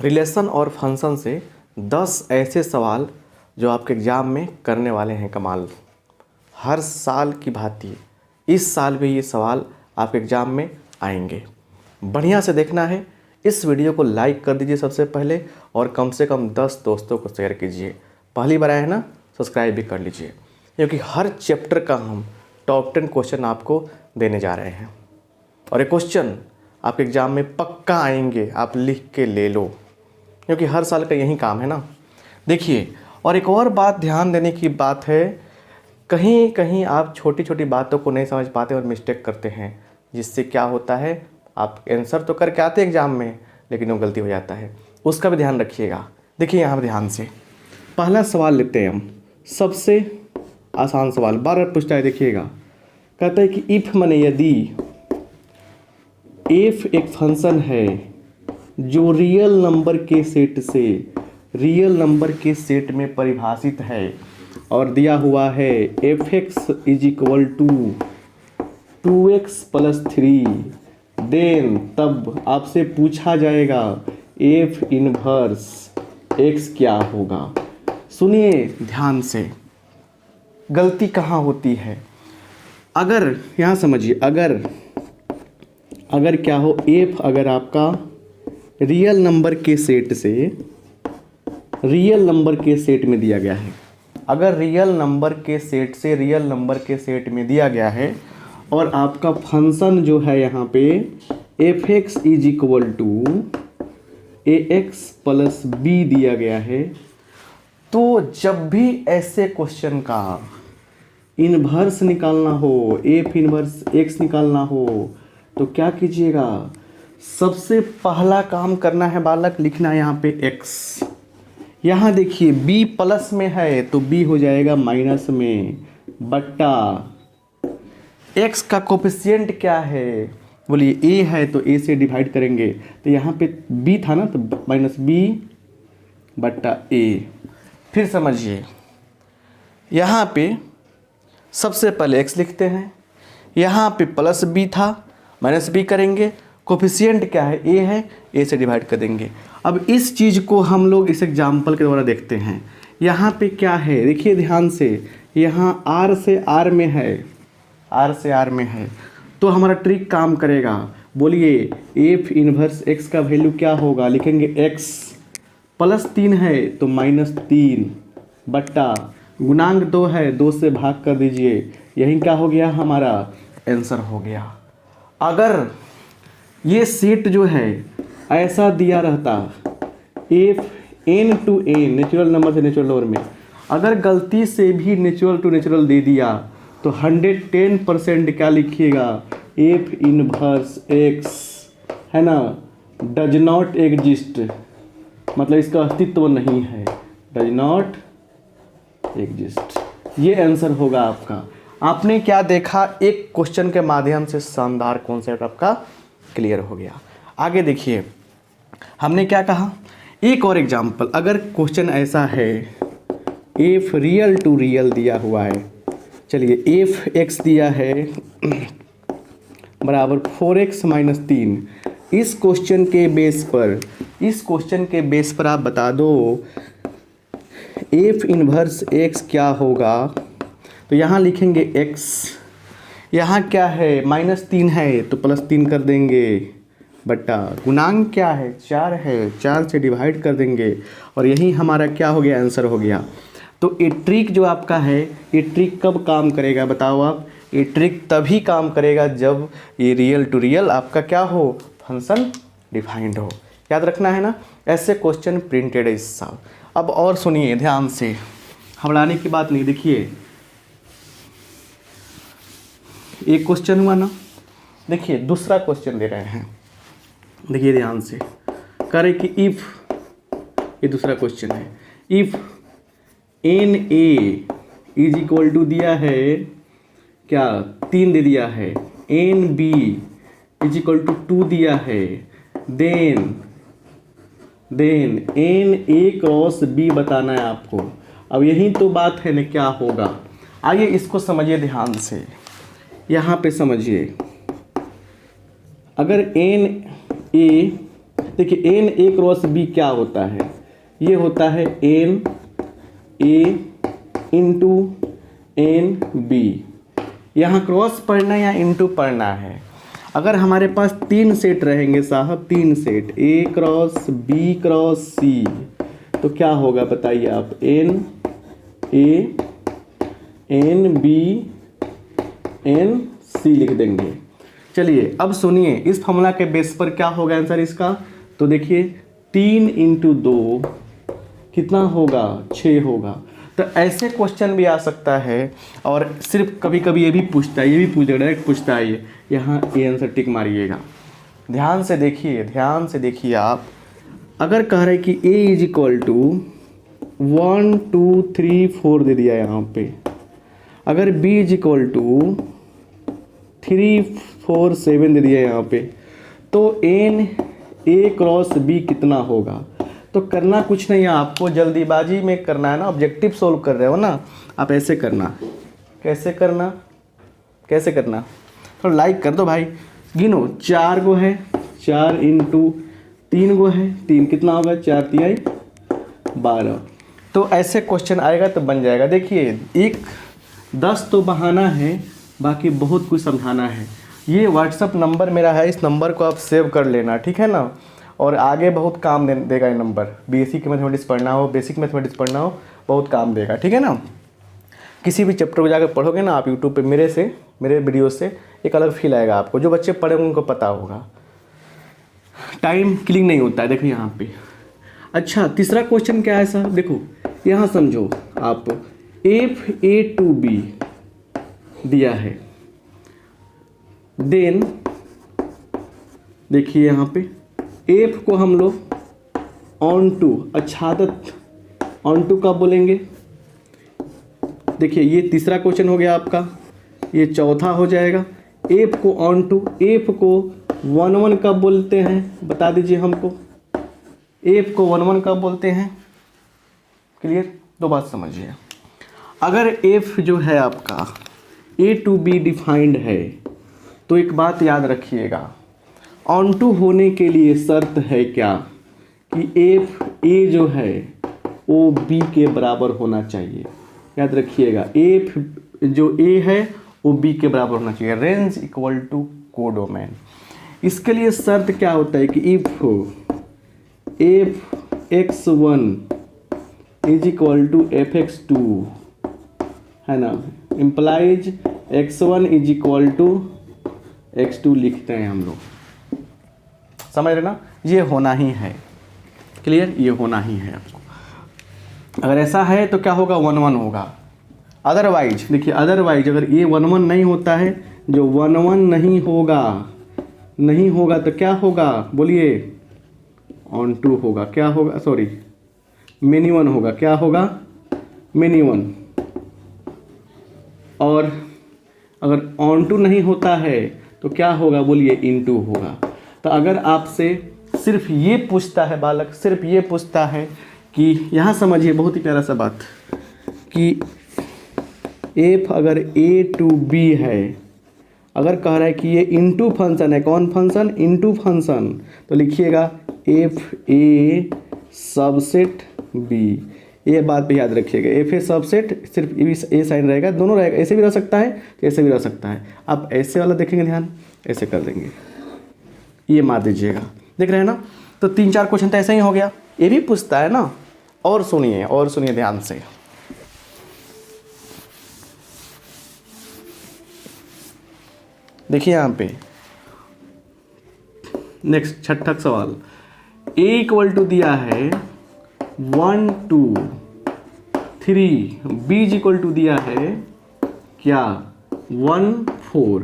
Relation और function से 10 ऐसे सवाल जो आपके एग्ज़ाम में करने वाले हैं कमाल। हर साल की भांति इस साल भी ये सवाल आपके एग्ज़ाम में आएंगे। बढ़िया से देखना है। इस वीडियो को लाइक कर दीजिए सबसे पहले और कम से कम 10 दोस्तों को शेयर कीजिए। पहली बार आए हैं ना, सब्सक्राइब भी कर लीजिए, क्योंकि हर चैप्टर का हम टॉप 10 क्वेश्चन आपको देने जा रहे हैं और ये क्वेश्चन आपके एग्ज़ाम में पक्का आएंगे। आप लिख के ले लो, क्योंकि हर साल का यही काम है ना। देखिए, और एक और बात ध्यान देने की बात है, कहीं कहीं आप छोटी छोटी बातों को नहीं समझ पाते और मिस्टेक करते हैं, जिससे क्या होता है, आप आंसर तो करके आते हैं एग्ज़ाम में, लेकिन वो गलती हो जाता है। उसका भी ध्यान रखिएगा। देखिए यहाँ पर ध्यान से पहला सवाल लेते हैं हम। सबसे आसान सवाल, बार पूछता है। देखिएगा, कहता है कि इफ़ माने यदि एफ एक फंक्शन है जो रियल नंबर के सेट में परिभाषित है और दिया हुआ है f(x) = 2x + 3, देन तब आपसे पूछा जाएगा f इनवर्स x क्या होगा। सुनिए ध्यान से, गलती कहाँ होती है। अगर यहाँ समझिए, अगर क्या हो, f अगर आपका रियल नंबर के सेट में दिया गया है, अगर रियल नंबर के सेट से रियल नंबर के सेट में दिया गया है और आपका फंक्शन जो है यहाँ पे f(x) = ax + b दिया गया है, तो जब भी ऐसे क्वेश्चन का इन्वर्स निकालना हो, f इनवर्स x निकालना हो, तो क्या कीजिएगा, सबसे पहला काम करना है बालक, लिखना है यहाँ पे x। यहाँ देखिए b प्लस में है तो b हो जाएगा माइनस में, बट्टा x का कोफिशिएंट क्या है, बोलिए a है तो a से डिवाइड करेंगे, तो यहाँ पे b था ना, तो -b बट्टा a। फिर समझिए, यहाँ पे सबसे पहले x लिखते हैं, यहाँ पे प्लस b था, माइनस b करेंगे, कोफिशिएंट क्या है, a है, a से डिवाइड कर देंगे। अब इस चीज़ को हम लोग इस एग्जाम्पल के द्वारा देखते हैं। यहाँ पे क्या है, देखिए ध्यान से, यहाँ r से r में है, तो हमारा ट्रिक काम करेगा। बोलिए f इनवर्स x का वैल्यू क्या होगा, लिखेंगे x +3 है तो -3 बट्टा गुणांक 2 है, 2 से भाग कर दीजिए, यही क्या हो गया, हमारा आंसर हो गया। अगर ये सेट जो है ऐसा दिया रहता, f n to n natural number से नेचुरल नंबर में, अगर गलती से भी नेचुरल टू नेचुरल दे दिया तो 110% क्या लिखिएगा, f इनवर्स x है ना, डज नॉट एग्जिस्ट, मतलब इसका अस्तित्व नहीं है, डज नॉट एग्जिस्ट। ये आंसर होगा आपका। आपने क्या देखा, एक क्वेश्चन के माध्यम से शानदार कॉन्सेप्ट आपका क्लियर हो गया। आगे देखिए, हमने क्या कहा, एक और एग्जांपल। अगर क्वेश्चन ऐसा है, f रियल टू रियल दिया हुआ है, चलिए f(x) दिया है बराबर 4x - 3। इस क्वेश्चन के बेस पर आप बता दो f इनवर्स x क्या होगा। तो यहाँ लिखेंगे x, यहाँ क्या है, -3 है तो +3 कर देंगे, बट्टा गुणांक क्या है, 4 है, 4 से डिवाइड कर देंगे, और यही हमारा क्या हो गया, आंसर हो गया। तो ये ट्रिक जो आपका है, ये ट्रिक कब काम करेगा बताओ आप, ये ट्रिक तभी काम करेगा जब ये रियल टू रियल आपका क्या हो, फंक्शन डिफाइंड हो। याद रखना है ना, ऐसे क्वेश्चन प्रिंटेड है इस साल। अब और सुनिए ध्यान से, घबराने की बात नहीं। देखिए एक क्वेश्चन हुआ ना, देखिए दूसरा क्वेश्चन दे रहे हैं, देखिए ध्यान से, कह रहे कि इफ़, ये दूसरा क्वेश्चन है, इफ़ NA = दिया है क्या, 3 दे दिया है, NB = 2 दिया है, देन NA × B बताना है आपको। अब यही तो बात है ना, क्या होगा। आइए इसको समझिए ध्यान से, यहाँ पे समझिए, अगर NA देखिए एन ए क्रॉस बी क्या होता है, ये होता है N A into N B. यहाँ क्रॉस पढ़ना या इंटू पढ़ना है। अगर हमारे पास 3 सेट रहेंगे साहब, 3 set A cross B cross C, तो क्या होगा बताइए आप, N A N B N C लिख देंगे। चलिए अब सुनिए, इस फॉर्मूला के बेस पर क्या होगा आंसर इसका, तो देखिए 3 इंटू 2 कितना होगा, 6 होगा। तो ऐसे क्वेश्चन भी आ सकता है। और सिर्फ कभी कभी ये भी पूछता है, ये भी पूछेगा, डायरेक्ट पूछता है ये, यहाँ ये आंसर टिक मारिएगा। ध्यान से देखिए, ध्यान से देखिए आप, अगर कह रहे कि a इज इक्वल टू 1 2 3 4 दे दिया यहाँ पे, अगर b इज इक्वल टू 3 4 7 दे दिया यहाँ पे, तो n a क्रॉस b कितना होगा। तो करना कुछ नहीं है आपको, जल्दीबाजी में करना है ना, ऑब्जेक्टिव सोल्व कर रहे हो ना, आप ऐसे करना। कैसे करना, कैसे करना, थोड़ा लाइक कर दो भाई। गिनो, 4 गो है, 4 इंटू 3 गो है, 3 कितना होगा, 4 तिहाई 12। तो ऐसे क्वेश्चन आएगा तो बन जाएगा। देखिए 10 तो बहाना है, बाकी बहुत कुछ समझाना है। ये व्हाट्सअप नंबर मेरा है, इस नंबर को आप सेव कर लेना, ठीक है ना। और आगे बहुत काम देगा ये नंबर, बेसिक मैथमेटिक्स पढ़ना हो, बेसिक मैथमेटिक्स पढ़ना हो, बहुत काम देगा, ठीक है ना। किसी भी चैप्टर को जाकर पढ़ोगे ना आप यूट्यूब पे, मेरे वीडियो से एक अलग फील आएगा आपको। जो बच्चे पढ़े उनको पता होगा, टाइम किलिंग नहीं होता है। देखो यहाँ पे, अच्छा तीसरा क्वेश्चन क्या है सर, देखो यहाँ समझो आप, एफ ए टू बी दिया है, देन देखिए यहाँ पे एफ को हम लोग ऑन टू, अच्छादत ऑन टू कब बोलेंगे। देखिए ये तीसरा क्वेश्चन हो गया आपका, ये चौथा हो जाएगा। एफ को ऑन टू, एफ को 1 1 कब बोलते हैं बता दीजिए हमको, एफ को 1 1 कब बोलते हैं। क्लियर, दो बात समझिए। अगर एफ जो है आपका ए टू बी डिफाइंड है, तो एक बात याद रखिएगा, ऑन टू होने के लिए शर्त है क्या, कि एफ ए जो है वो बी के बराबर होना चाहिए। याद रखिएगा, एफ जो ए है वो बी के बराबर होना चाहिए। Range equal to codomain. इसके लिए शर्त क्या होता है कि if x1 is equal to fx2, है ना, implies x1 is equal to x2 लिखते हैं हम लोग, समझ रहे ना। ये होना ही है, क्लियर, ये होना ही है आपको। अगर ऐसा है तो क्या होगा, 1 1 होगा। अदरवाइज देखिए, अदरवाइज अगर ये 1 1 नहीं होता है, जो 1 1 नहीं होगा तो क्या होगा बोलिए, ऑन टू होगा। क्या होगा, सॉरी मेनी 1 होगा। क्या होगा, मेनी 1। और अगर ऑन टू नहीं होता है तो क्या होगा बोलिए, इन टू होगा। तो अगर आपसे सिर्फ ये पूछता है बालक, सिर्फ ये पूछता है कि यहाँ समझिए बहुत ही प्यारा सा बात, कि एफ अगर ए टू बी है, अगर कह रहा है कि ये इनटू फंक्शन है, कौन फंक्शन, इनटू फंक्शन, तो लिखिएगा एफ ए सबसेट बी। ये बात भी याद रखिएगा, एफ ए सबसेट, सिर्फ ए साइन रहेगा, दोनों रहेगा, ऐसे भी रह सकता है ऐसे भी रह सकता है। आप ऐसे वाला देखेंगे, ध्यान ऐसे कर देंगे, ये मार दीजिएगा, देख रहे हैं ना। तो 3-4 क्वेश्चन तो ऐसा ही हो गया। ये भी पूछता है ना। और सुनिए ध्यान से, देखिए यहाँ पे नेक्स्ट छठा सवाल, ए इक्वल टू दिया है 1 2 3, बी इक्वल टू दिया है क्या 1 4,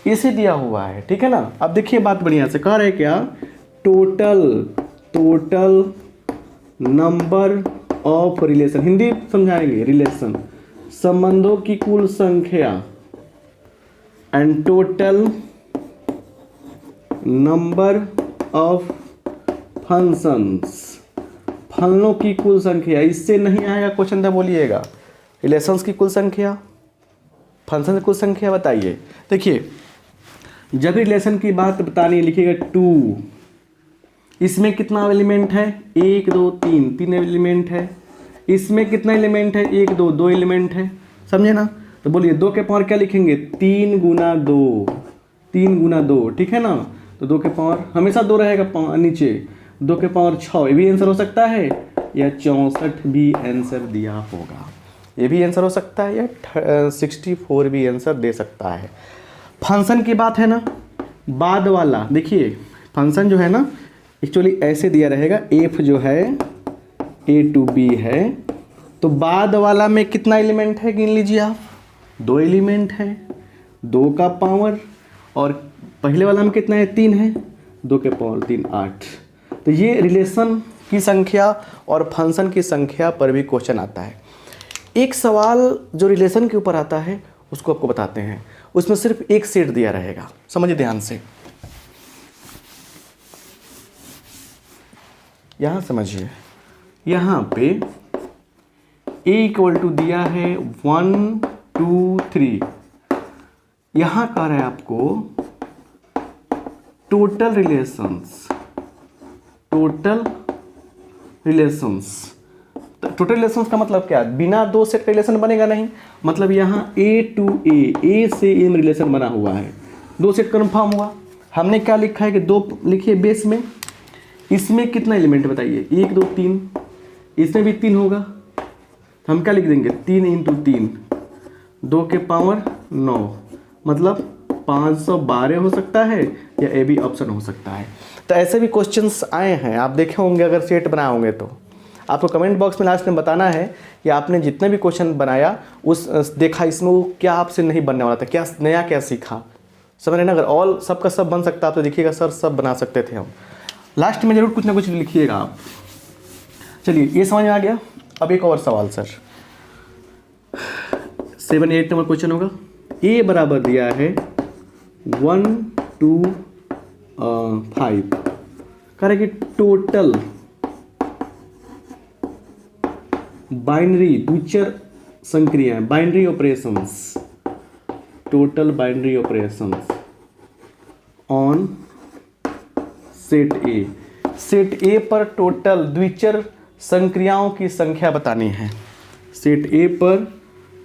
इसे दिया हुआ है, ठीक है ना। अब देखिए बात बढ़िया से कह रहे हैं क्या, total number of relation, Hindi समझाएंगे, रिलेशन संबंधों की कुल संख्या, and total number of functions, फलनों की कुल संख्या। इससे नहीं आएगा क्वेश्चन, तो बोलिएगा रिलेशंस की कुल संख्या, फंक्शन की कुल संख्या बताइए। देखिए जब रिलेशन की बात बतानी है लिखिएगा 2, इसमें कितना एलिमेंट है, 1 2 3, 3 एलिमेंट है। इसमें कितना एलिमेंट है, 1 2, 2 एलिमेंट है, समझे ना। तो बोलिए 2 के पावर क्या लिखेंगे, 3 गुना 2, 3 गुना 2, ठीक है ना। तो 2 के पावर हमेशा 2 रहेगा नीचे, 2 के पावर 6, ये भी आंसर हो सकता है, या 64 भी आंसर दिया होगा, ये भी आंसर हो सकता है, या 64 भी आंसर दे सकता है। फंक्शन की बात है ना, बाद वाला देखिए, फंक्शन जो है ना एक्चुअली ऐसे दिया रहेगा, एफ जो है ए टू बी है, तो बाद वाला में कितना एलिमेंट है गिन लीजिए आप, 2 एलिमेंट है, 2 का पावर, और पहले वाला में कितना है, 3 है, 2 के पावर 3 8। तो ये रिलेशन की संख्या और फंक्शन की संख्या पर भी क्वेश्चन आता है। एक सवाल जो रिलेशन के ऊपर आता है उसको आपको बताते हैं, उसमें सिर्फ एक सेट दिया रहेगा, समझिए ध्यान से, यहाँ समझिए, यहाँ पे a इक्वल टू दिया है 1 2 3, यहाँ कह रहा है आपको total relations, total relations. Total relations का मतलब क्या है, बिना 2 सेट का रिलेशन बनेगा नहीं, मतलब यहाँ a टू a से a में रिलेशन बना हुआ है, 2 सेट कन्फर्म हुआ। हमने क्या लिखा है कि 2 लिखिए बेस में, इसमें कितना एलिमेंट बताइए, 1 2 3, इसमें भी 3 होगा, तो हम क्या लिख देंगे 3 इंटू 3, 2 के पावर 9, मतलब 512 हो सकता है, या ए भी ऑप्शन हो सकता है। तो ऐसे भी क्वेश्चंस आए हैं, आप देखे होंगे अगर सेट बनाए होंगे तो। आपको कमेंट बॉक्स में लास्ट में बताना है कि आपने जितने भी क्वेश्चन बनाया उस देखा इसमें वो क्या आपसे नहीं बनने वाला था, क्या नया क्या सीखा, समझ रहे ना। अगर ऑल सबका सब बन सकता आप तो देखिएगा सर सब बना सकते थे हम। लास्ट में जरूर कुछ ना कुछ लिखिएगा आप। चलिए ये समझ में आ गया। अब एक और सवाल सर, 7 8 नंबर क्वेश्चन होगा। ए बराबर दिया है 1 2 5, कह रहे कि टोटल बाइनरी द्विचर संक्रियाएं, binary operations, total binary operations on set A, set A पर टोटल द्विचर संक्रियाओं की संख्या बतानी है। सेट ए पर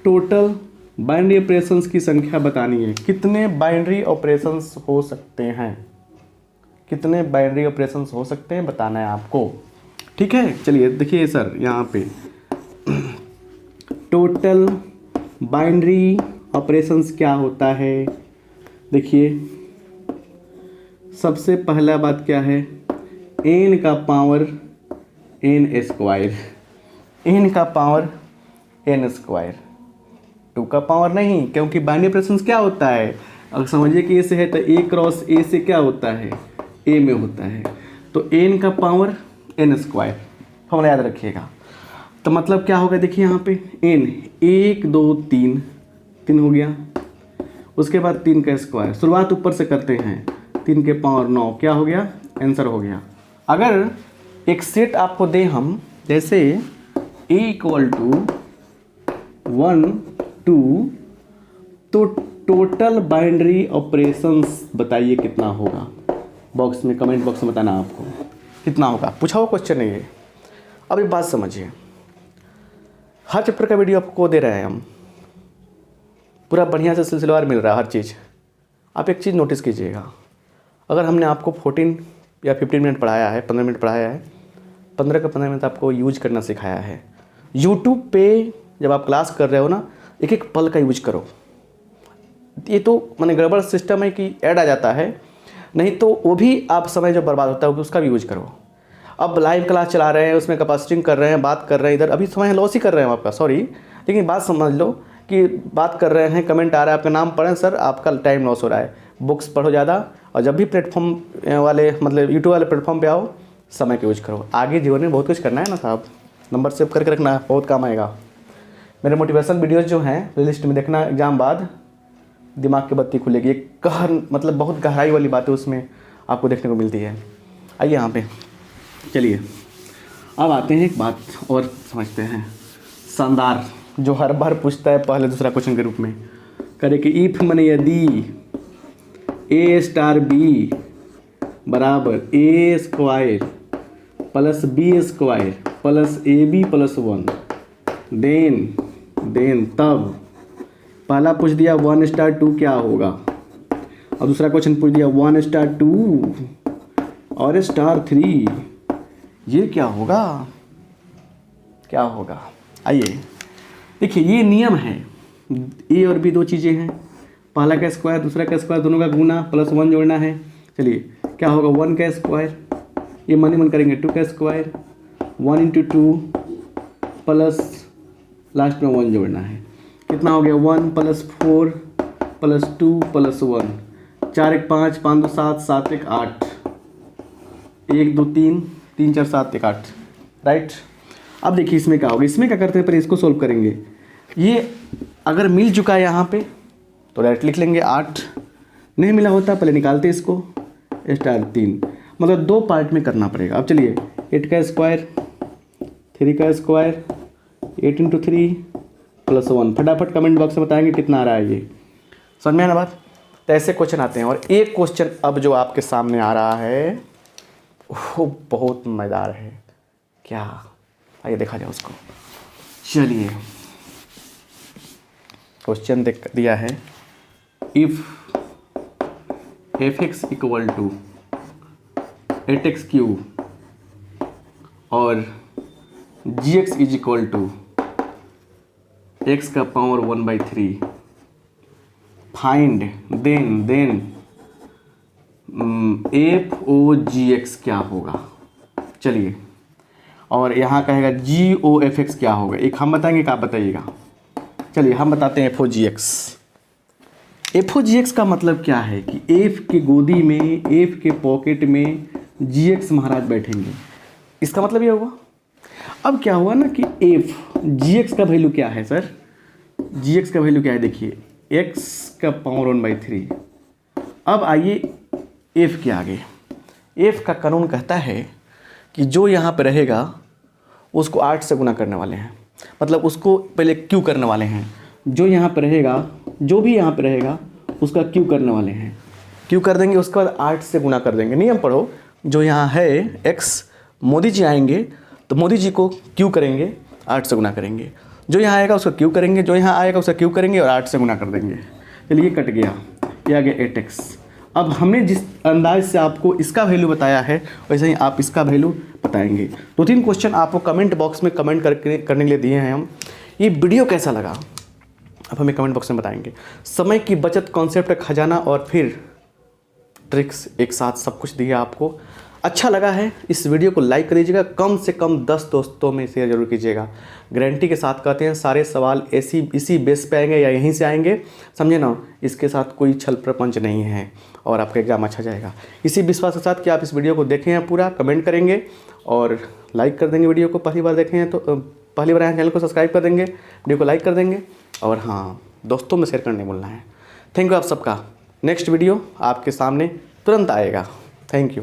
टोटल बाइनरी ऑपरेशंस की संख्या बतानी है। कितने बाइनरी ऑपरेशंस हो सकते हैं, कितने बाइनरी ऑपरेशंस हो सकते हैं बताना है आपको, ठीक है। चलिए देखिए सर, यहाँ पे टोटल बाइनरी ऑपरेशंस क्या होता है। देखिए सबसे पहला बात क्या है, n का पावर n स्क्वायर, n का पावर n स्क्वायर, 2 का पावर नहीं, क्योंकि बाइनरी ऑपरेशंस क्या होता है, अगर समझिए कि ए से है तो a क्रॉस a से क्या होता है, a में होता है, तो n का पावर n स्क्वायर फॉर्मूला याद रखिएगा। तो मतलब क्या होगा, देखिए यहाँ पे n 1 2 3, 3 हो गया, उसके बाद 3 का स्क्वायर, शुरुआत ऊपर से करते हैं, 3 के पावर 9, क्या हो गया, आंसर हो गया। अगर एक सेट आपको दे हम, जैसे a इक्वल टू 1 2, तो टोटल बाइनरी ऑपरेशंस बताइए कितना होगा, बॉक्स में कमेंट बॉक्स में बताना आपको कितना होगा, पूछा हुआ क्वेश्चन है ये। अब एक बात समझिए, हर चैप्टर का वीडियो आपको दे रहे हैं हम, पूरा बढ़िया से सिलसिलेवार मिल रहा है हर चीज़। आप एक चीज़ नोटिस कीजिएगा, अगर हमने आपको 14 या 15 मिनट पढ़ाया है, 15 मिनट पढ़ाया है, 15 का 15 मिनट आपको यूज करना सिखाया है। यूट्यूब पे जब आप क्लास कर रहे हो ना, एक एक पल का यूज करो। ये तो मैंने गड़बड़ सिस्टम है कि ऐड आ जाता है, नहीं तो वो भी आप समय जो बर्बाद होता है उसका भी यूज करो। अब लाइव क्लास चला रहे हैं, उसमें कैपेसिटिंग कर रहे हैं, बात कर रहे हैं, इधर अभी समय लॉस ही कर रहे हैं आपका, सॉरी, लेकिन बात समझ लो कि बात कर रहे हैं, कमेंट आ रहा है, आपका नाम पढ़ें सर, आपका टाइम लॉस हो रहा है। बुक्स पढ़ो ज़्यादा, और जब भी प्लेटफॉर्म वाले मतलब यूट्यूब वाले प्लेटफॉर्म पे आओ, समय का यूज करो। आगे जीवन में बहुत कुछ करना है ना साहब, नंबर सेव करके रखना, बहुत काम आएगा। मेरे मोटिवेशनल वीडियोज़ जो हैं प्लेलिस्ट में देखना, एग्जाम बाद दिमाग की बत्ती खुलेगी। एक मतलब बहुत गहराई वाली बातें उसमें आपको देखने को मिलती है। आइए यहाँ पे चलिए, अब आते हैं एक बात और समझते हैं, शानदार, जो हर बार पूछता है पहले दूसरा क्वेश्चन के रूप में, करे कि इफ माने यदि a स्टार b बराबर A square plus B square plus A B plus 1। Then तब पहला पूछ दिया 1/2 क्या होगा, और दूसरा क्वेश्चन पूछ दिया 1/2 और *3, ये क्या होगा, आइए देखिए ये नियम है, ए और बी दो चीज़ें हैं, पहला का स्क्वायर दूसरा का स्क्वायर दोनों का गुना प्लस 1 जोड़ना है। चलिए क्या होगा 1 का स्क्वायर, ये मन करेंगे 2 का स्क्वायर 1 × 2 प्लस लास्ट में 1 जोड़ना है, कितना हो गया 1 + 4 + 2 + 1, 4 × 1 = 5, 5 × 2 = 7, 7 × 1 = 8, 1 2 3 3 4 7 × 1 = 8, राइट। अब देखिए इसमें क्या होगा, इसमें क्या करते हैं पहले इसको सोल्व करेंगे। ये अगर मिल चुका है यहाँ पे तो डायरेक्ट लिख लेंगे 8, नहीं मिला होता पहले निकालते इसको *3, मतलब दो पार्ट में करना पड़ेगा। अब चलिए 8 का स्क्वायर 3 का स्क्वायर 8 × 3 + 1, फटाफट कमेंट बॉक्स में बताएंगे कितना आ रहा है, ये समझ में आना बात। तो ऐसे क्वेश्चन आते हैं, और एक क्वेश्चन अब जो आपके सामने आ रहा है वो बहुत मज़ेदार है, क्या आइए देखा जाए उसको। चलिए क्वेश्चन देख दिया है, इफ़ f(x) = 8x³ और gx = x का पावर 1/3, फाइंड देन f(o)gx क्या होगा। चलिए, और यहाँ कहेगा g(o)f(x) क्या होगा, एक हम बताएंगे एक आप बताइएगा। चलिए हम बताते हैं f(o)gx। f(o)gx का मतलब क्या है कि f के गोदी में, f के पॉकेट में gx महाराज बैठेंगे, इसका मतलब ये हुआ। अब क्या हुआ ना कि f gx का वैल्यू क्या है सर, gx का वैल्यू क्या है, देखिए x का पावर 1/3। अब आइए f के आगे, f का कानून कहता है कि जो यहाँ पे रहेगा उसको 8 से गुना करने वाले हैं, मतलब उसको पहले q करने वाले हैं, जो यहाँ पे रहेगा, जो भी यहाँ पे रहेगा उसका q करने वाले हैं, q कर देंगे, उसके बाद 8 से गुना कर देंगे। नियम पढ़ो, जो यहाँ है x, मोदी जी आएंगे तो मोदी जी को q करेंगे, 8 से गुना करेंगे, जो यहाँ आएगा उसका q करेंगे, जो यहाँ आएगा उसका q करेंगे और 8 से गुना कर देंगे। चलिए कट गया, ये आ गया 8x। अब हमने जिस अंदाज से आपको इसका वैल्यू बताया है वैसे ही आप इसका वैल्यू बताएंगे। 2-3 क्वेश्चन आपको कमेंट बॉक्स में कमेंट करने के लिए दिए हैं हम। ये वीडियो कैसा लगा अब हमें कमेंट बॉक्स में बताएंगे। समय की बचत, कॉन्सेप्ट का खजाना और फिर ट्रिक्स एक साथ सब कुछ दिया आपको। अच्छा लगा है इस वीडियो को लाइक करिएगा, कम से कम 10 दोस्तों में शेयर जरूर कीजिएगा। गारंटी के साथ कहते हैं सारे सवाल इसी बेस पे आएंगे या यहीं से आएंगे, समझे ना, इसके साथ कोई छल प्रपंच नहीं है और आपका एग्जाम अच्छा जाएगा। इसी विश्वास के साथ कि आप इस वीडियो को देखें हैं पूरा, कमेंट करेंगे और लाइक कर देंगे वीडियो को। पहली बार देखें हैं तो पहली बार चैनल को सब्सक्राइब कर देंगे, वीडियो को लाइक कर देंगे और हाँ दोस्तों में शेयर करने बोलना है। थैंक यू आप सबका। नेक्स्ट वीडियो आपके सामने तुरंत आएगा। Thank you.